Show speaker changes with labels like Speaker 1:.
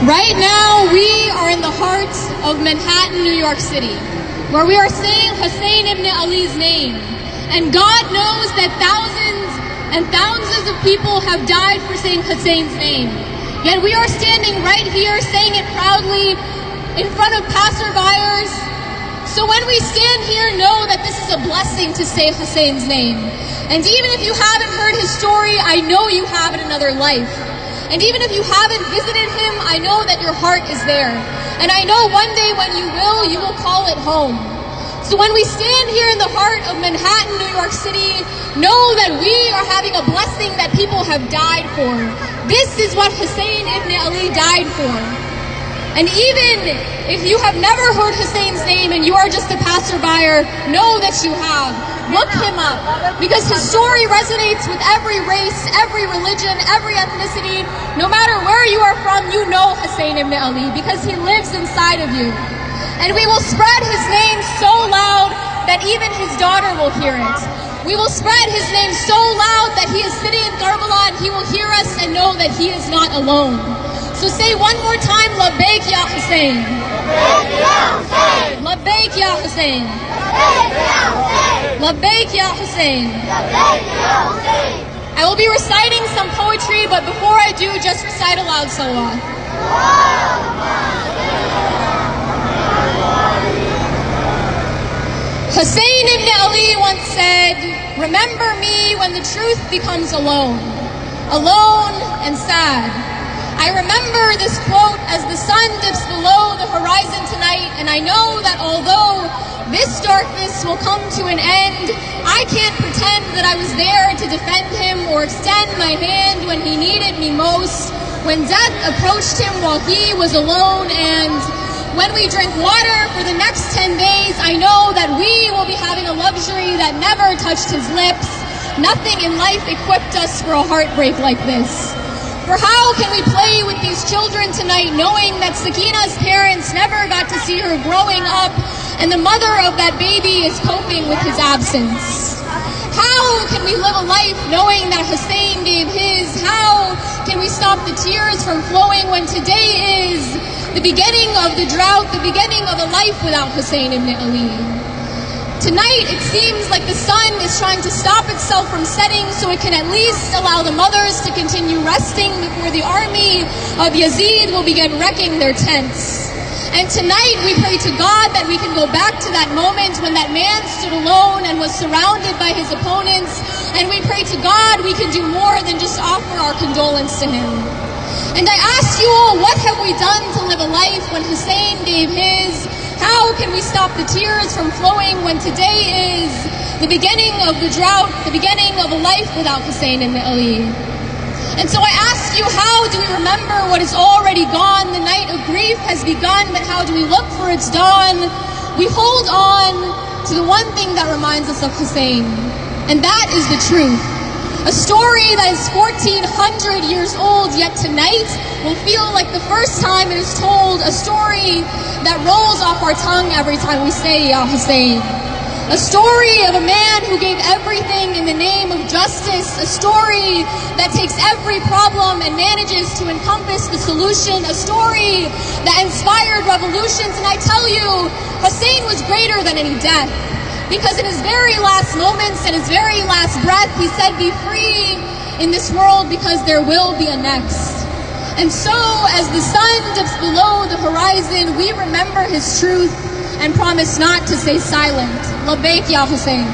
Speaker 1: Right now, we are in the heart of Manhattan, New York City, where we are saying Hussein ibn Ali's name. And God knows that thousands and thousands of people have died for saying Hussein's name. Yet we are standing right here saying it proudly in front of passerbyers. So when we stand here, know that this is a blessing to say Hussein's name. And even if you haven't heard his story, I know you have in another life. And even if you haven't visited him, I know that your heart is there. And I know one day when you will call it home. So when we stand here in the heart of Manhattan, New York City, know that we are having a blessing that people have died for. This is what Hussein ibn Ali died for. And even if you have never heard Hussein's name and you are just a passerby, know that you have. Look him up, because his story resonates with every race, every religion, every ethnicity. No matter where you are from, you know Hussein ibn Ali, because he lives inside of you. And we will spread his name so loud that even his daughter will hear it. We will spread his name so loud that he is sitting in Karbala and he will hear us and know that he is not alone. So say one more time, Labbaik ya Hussein. Labbaik ya Hussein. Labbaik ya Hussein. I will be reciting some poetry, but before I do, just recite aloud salawat. Hussein ibn Ali once said, "Remember me when the truth becomes alone and sad." I remember this quote as the sun dips below the horizon tonight, and I know that although this darkness will come to an end, I can't pretend that I was there to defend him or extend my hand when he needed me most, when death approached him while he was alone, and when we drink water for the next 10 days, I know that we will be having a luxury that never touched his lips. Nothing in life equipped us for a heartbreak like this. For how can we play with these children tonight knowing that Sakina's parents never got to see her growing up and the mother of that baby is coping with his absence? How can we live a life knowing that Hussein gave his? How can we stop the tears from flowing when today is the beginning of the drought, the beginning of a life without Hussein ibn Ali? Tonight, it seems like the sun is trying to stop itself from setting so it can at least allow the mothers to continue resting before the army of Yazid will begin wrecking their tents. And tonight, we pray to God that we can go back to that moment when that man stood alone and was surrounded by his opponents. And we pray to God we can do more than just offer our condolence to him. And I ask you all, what have we done to live a life when Hussein gave his? How can we stop the tears from flowing when today is the beginning of the drought, the beginning of a life without Hussein ibn Ali? And so I ask you, how do we remember what is already gone? The night of grief has begun, but how do we look for its dawn? We hold on to the one thing that reminds us of Hussein, and that is the truth. A story that is 1,400 years old, yet tonight will feel like the first time it is told, a story that rolls off our tongue every time we say Ya Hussein. A story of a man who gave everything in the name of justice, a story that takes every problem and manages to encompass the solution, a story that inspired revolutions. And I tell you, Hussein was greater than any death. Because in his very last moments and his very last breath, he said, "Be free in this world because there will be a next." And so, as the sun dips below the horizon, we remember his truth and promise not to stay silent. Labbaik ya Hussein.